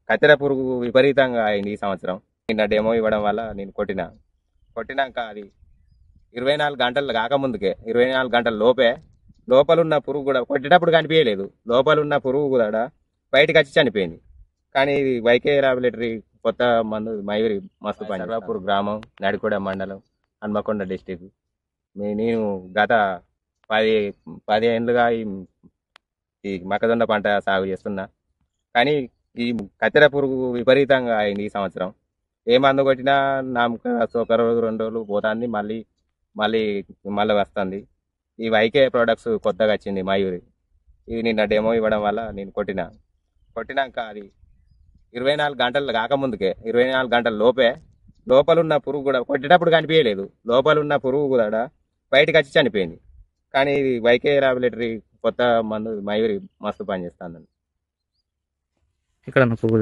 కత్తెర పురుగు విపరీతంగా అయింది ఈ సంవత్సరం. నిన్న డెమో ఇవ్వడం వల్ల నేను కొట్టినాక అది 24 గంటలు కాకముందుకే 24 గంటల లోపే లోపలున్న పురుగు కూడా కొట్టేటప్పుడు కనిపించలేదు. లోపలున్న పురుగు కూడా బయటకు వచ్చి చనిపోయింది. కానీ ఇది వైకే లాబొరేటరీ కొత్త మందు మయూరి మస్తు పని. సర్వాపూర్ గ్రామం, నడికూడ మండలం, హన్మకొండ డిస్టిక్. నేను గత 10 ఏళ్ళుగా ఈ మొక్కజొన్న పంట సాగు చేస్తున్నా. కానీ ఈ కత్తెర పురుగు విపరీతంగా అయింది ఈ సంవత్సరం. ఏ మందు కొట్టినా నామక ఒక రోజు 2 రోజులు పోతుంది, మళ్ళీ మళ్ళీ మళ్ళీ వస్తుంది. ఈ వైకే ప్రొడక్ట్స్ కొత్తగా వచ్చింది మయూరి. ఇది నిన్న డెమో ఇవ్వడం వల్ల నేను కొట్టినాక అది 24 గంటలు కాకముందుకే 24 గంటల లోపే లోపలున్న పురుగు కూడా కొట్టేటప్పుడు కనిపించలేదు. లోపలున్న పురుగు కూడా బయటకు వచ్చి చనిపోయింది. కానీ ఇది వైకే లాబొరేటరీ కొత్త మందు మయూరి మస్తు పనిచేస్తుంది. ఇక్కడ పురుగు